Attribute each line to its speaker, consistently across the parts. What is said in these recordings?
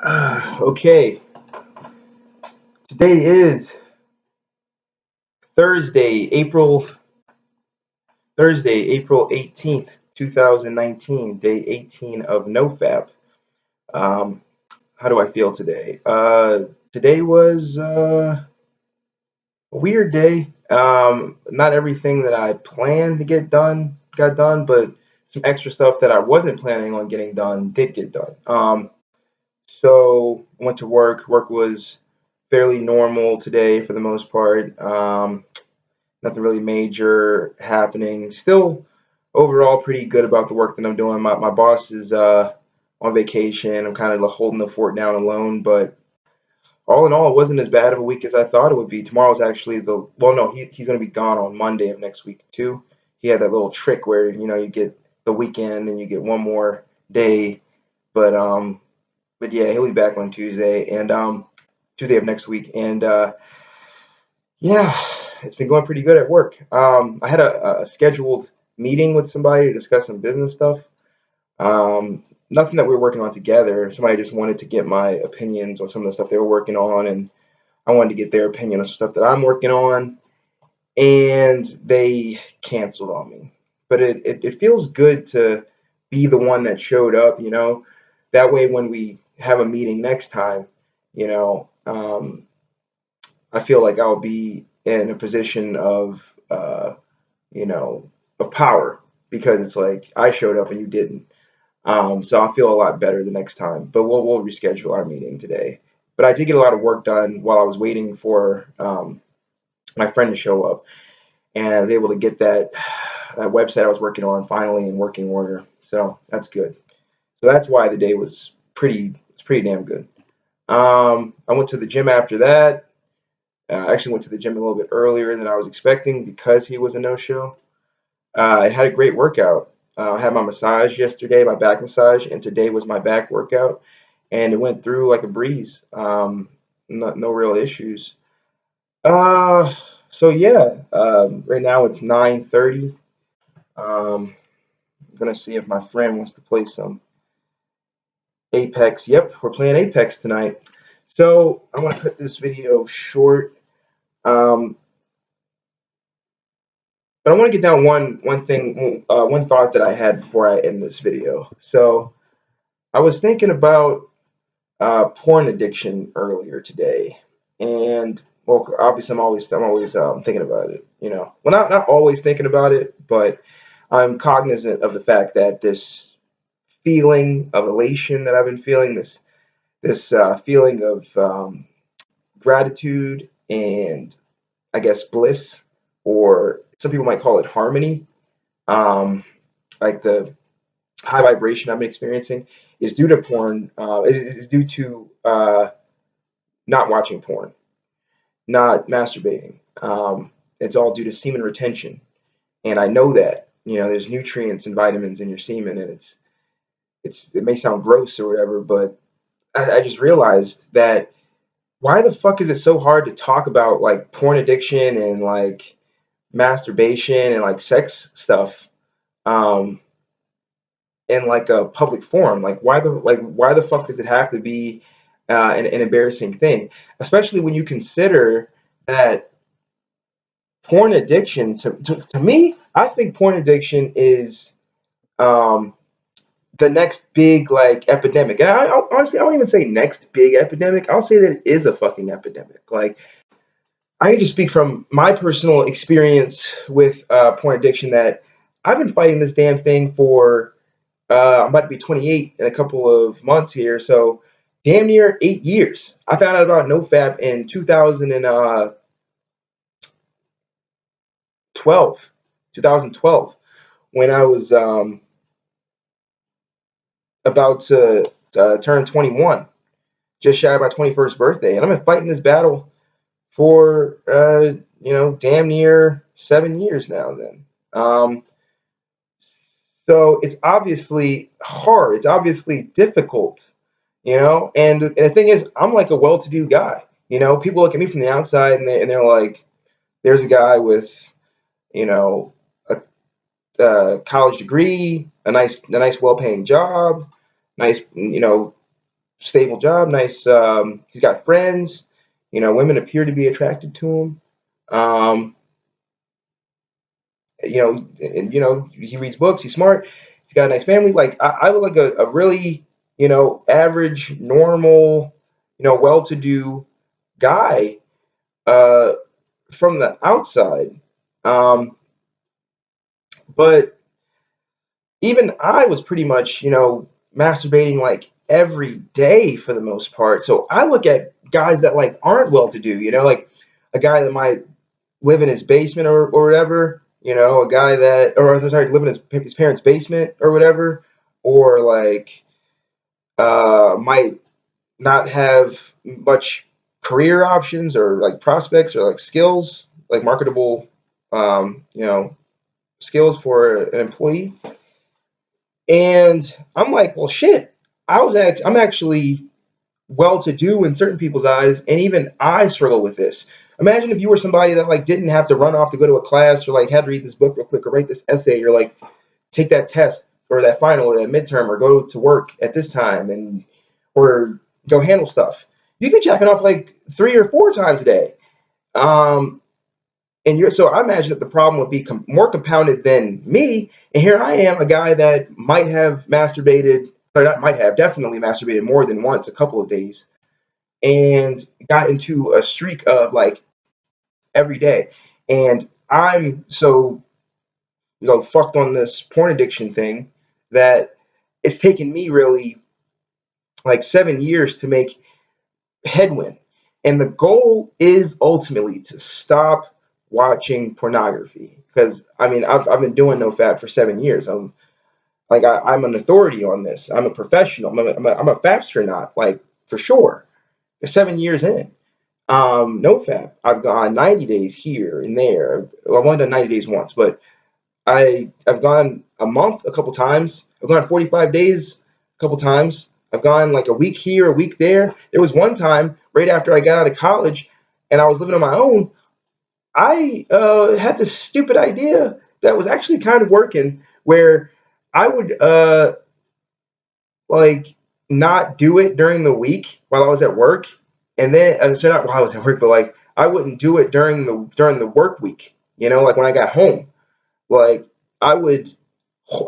Speaker 1: Okay, today is Thursday, April 18th, 2019, day 18 of NoFap. Um, how do I feel today? Today was a weird day. Not everything that I planned to get done got done, but some extra stuff that I wasn't planning on getting done did get done. So I went to work. Work was fairly normal today for the most part. Nothing really major happening. Still overall pretty good about the work that I'm doing. My boss is on vacation. I'm kind of holding the fort down alone, but all in all, it wasn't as bad of a week as I thought it would be. Tomorrow's actually no, he's going to be gone on Monday of next week too. He had that little trick where you get the weekend and you get one more day, but yeah, he'll be back on Tuesday and Tuesday of next week, and yeah, it's been going pretty good at work. I had a scheduled meeting with somebody to discuss some business stuff. Nothing that we were working on together. Somebody just wanted to get my opinions on some of the stuff they were working on, and I wanted to get their opinion on stuff that I'm working on, and they canceled on me. But it feels good to be the one that showed up. That way, when we have a meeting next time, you know, I feel like I'll be in a position you know, of power because it's like I showed up and you didn't. So I'll feel a lot better the next time. But we'll reschedule our meeting today. But I did get a lot of work done while I was waiting for my friend to show up, and I was able to get that website I was working on finally in working order. So that's good. So that's why the day was pretty damn good. I went to the gym after that. I actually went to the gym a little bit earlier than I was expecting because he was a no-show. I had a great workout. I had my massage yesterday, my back massage, and today was my back workout, and it went through like a breeze. No real issues. Uh, so yeah, right now it's 9:30. I'm gonna see if my friend wants to play some Apex. Yep, we're playing Apex tonight. So I want to cut this video short. Um, But I want to get down one thing, one thought that I had before I end this video. So I was thinking about porn addiction earlier today, and well, obviously I'm always thinking about it. Well, not always thinking about it, but I'm cognizant of the fact that this feeling of elation that I've been feeling, this feeling of gratitude and I guess bliss, or some people might call it harmony. Um, like the high vibration I'm experiencing is due to porn. Is due to not watching porn, not masturbating. It's all due to semen retention, and I know that there's nutrients and vitamins in your semen, and it may sound gross or whatever, but I just realized that why the fuck is it so hard to talk about like porn addiction and like masturbation and like sex stuff um, in like a public forum. Like why the fuck does it have to be an embarrassing thing? Especially when you consider that porn addiction to me, I think porn addiction is um, the next big like epidemic. And honestly, I don't even say next big epidemic. I'll say that it is a fucking epidemic. Like I can just speak from my personal experience with porn addiction that I've been fighting this damn thing for. I'm about to be 28 in a couple of months here, so damn near 8 years. I found out about NoFap in 2012, when I was about to turn 21, just shy of my 21st birthday, and I've been fighting this battle for damn near 7 years now. Then, so it's obviously hard. It's obviously difficult. And the thing is, I'm like a well-to-do guy. People look at me from the outside and they're like, there's a guy with, you know, a college degree, a nice well-paying job, nice, stable job, nice. He's got friends. Women appear to be attracted to him. Um, he reads books. He's smart. He's got a nice family. Like I look like a really, average, normal, well-to-do guy uh, from the outside. Um, but even I was pretty much, masturbating like every day for the most part. So I look at guys that like aren't well-to-do. Like a guy that might live in his basement or whatever. A guy that, or sorry, live in his parents' basement or whatever, or like might not have much career options or like prospects or like skills, like marketable, skills for an employee. And I'm like, well, shit. I'm actually well-to-do in certain people's eyes, and even I struggle with this. Imagine if you were somebody that like didn't have to run off to go to a class or like had to read this book real quick or write this essay or like take that test or that final or that midterm or go to work at this time and or go handle stuff. You'd be jacking off like 3 or 4 times a day. Um, and you're so I imagine that the problem would be more compounded than me. And here I am, a guy that might have masturbated, or not might have, definitely masturbated more than once, a couple of days, and got into a streak of like every day. And I'm so fucked on this porn addiction thing that it's taken me really like 7 years to make headwind. And the goal is ultimately to stop watching pornography. Because I mean, I've been doing NoFap for 7 years. I'm an authority on this. I'm a professional. I'm a Fapstronaut, like for sure. 7 years in. NoFap. I've gone 90 days here and there. Well, I've only done 90 days once, but I've gone a month a couple times. I've gone 45 days a couple times. I've gone like a week here, a week there. There was one time right after I got out of college and I was living on my own. I had this stupid idea that was actually kind of working where I would like not do it during the week while I was at work, and then so not while I was at work, but like I wouldn't do it during the work week. Like when I got home, like I would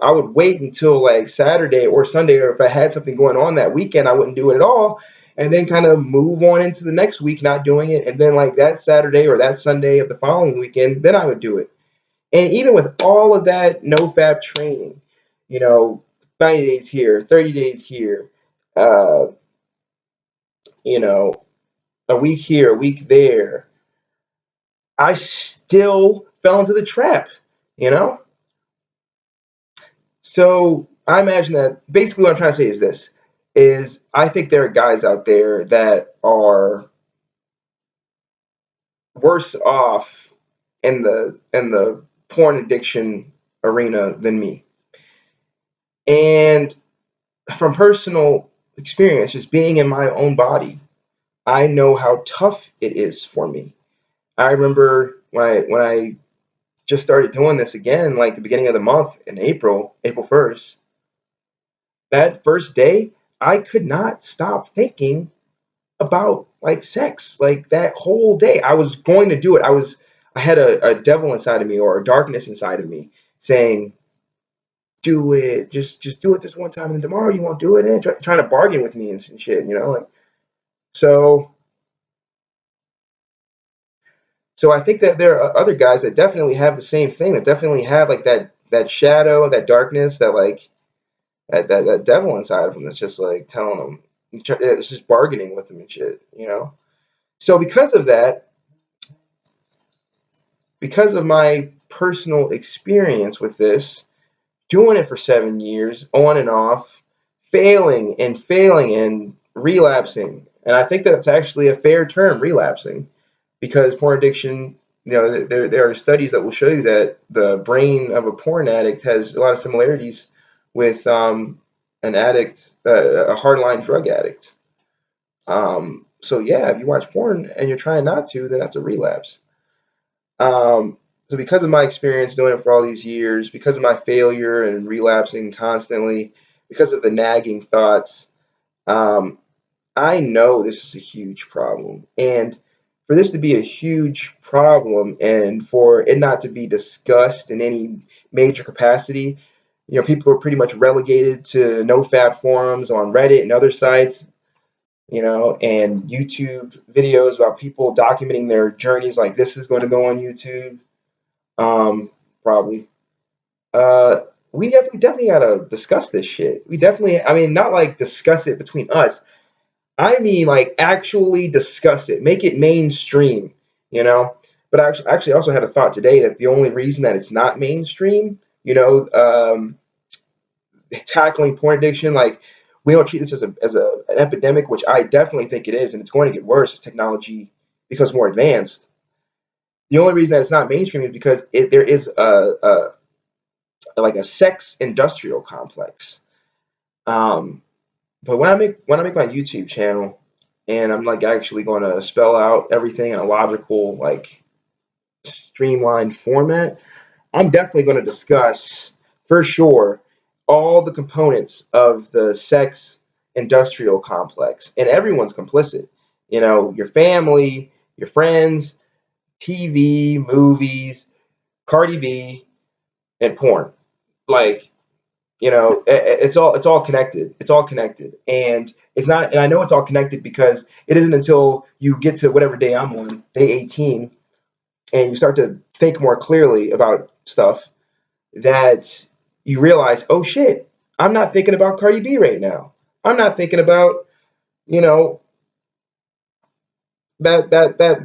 Speaker 1: I would wait until like Saturday or Sunday, or if I had something going on that weekend, I wouldn't do it at all, and then kind of move on into the next week not doing it, and then like that Saturday or that Sunday of the following weekend, then I would do it. And even with all of that NoFap training, you know, 90 days here, 30 days here, uh, you know, a week here, a week there, I still fell into the trap, you know? So I imagine that basically what I'm trying to say is this is I think there are guys out there that are worse off in the porn addiction arena than me. And from personal experience, just being in my own body, I know how tough it is for me. I remember when I just started doing this again, like the beginning of the month in April 1st, that first day, I could not stop thinking about like sex. Like that whole day, I was going to do it. I had a devil inside of me or a darkness inside of me saying, do it, just do it this one time, and then tomorrow you won't do it, and trying to bargain with me and shit. Like so. So I think that there are other guys that definitely have the same thing, that definitely have like that shadow, that darkness, that like that devil inside of them that's just like telling them, it's just bargaining with them and shit. So because of that, because of my personal experience with this, doing it for 7 years, on and off, failing and relapsing, and I think that's actually a fair term, relapsing, because porn addiction, there are studies that will show you that the brain of a porn addict has a lot of similarities with an addict, a hardline drug addict. So yeah, if you watch porn and you're trying not to, then that's a relapse. So because of my experience doing it for all these years, because of my failure and relapsing constantly, because of the nagging thoughts, um, I know this is a huge problem, and for this to be a huge problem and for it not to be discussed in any major capacity, people are pretty much relegated to NoFap forums on Reddit and other sites, and YouTube videos about people documenting their journeys. Like this is going to go on YouTube, probably. Uh, we definitely gotta discuss this shit. We definitely, I mean, not like discuss it between us. I mean, like actually discuss it, make it mainstream, you know. But I actually also had a thought today that the only reason that it's not mainstream, tackling porn addiction, like we don't treat this as an epidemic, which I definitely think it is, and it's going to get worse as technology becomes more advanced. The only reason that it's not mainstream is because there is like a sex industrial complex. Um, but when I make my YouTube channel and I'm like actually going to spell out everything in a logical, like streamlined format, I'm definitely going to discuss for sure all the components of the sex industrial complex, and everyone's complicit. Your family, your friends, TV, movies, Cardi B, and porn. Like it's all connected. It's all connected, and it's not. And I know it's all connected because it isn't until you get to whatever day I'm on, day 18, and you start to think more clearly about stuff that you realize, oh shit, I'm not thinking about Cardi B right now. I'm not thinking about you know that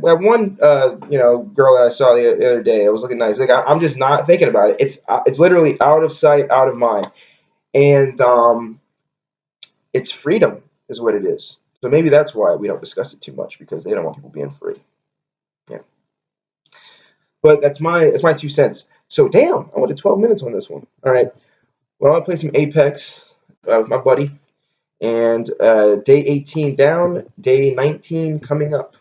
Speaker 1: one girl that I saw the other day. It was looking nice. Like I'm just not thinking about it. It's literally out of sight, out of mind, and it's freedom is what it is. So maybe that's why we don't discuss it too much because they don't want people being free. Yeah. But that's my 2 cents. So damn, I went to 12 minutes on this one. All right. Well, I'll play some Apex with my buddy. And day 18 down, day 19 coming up.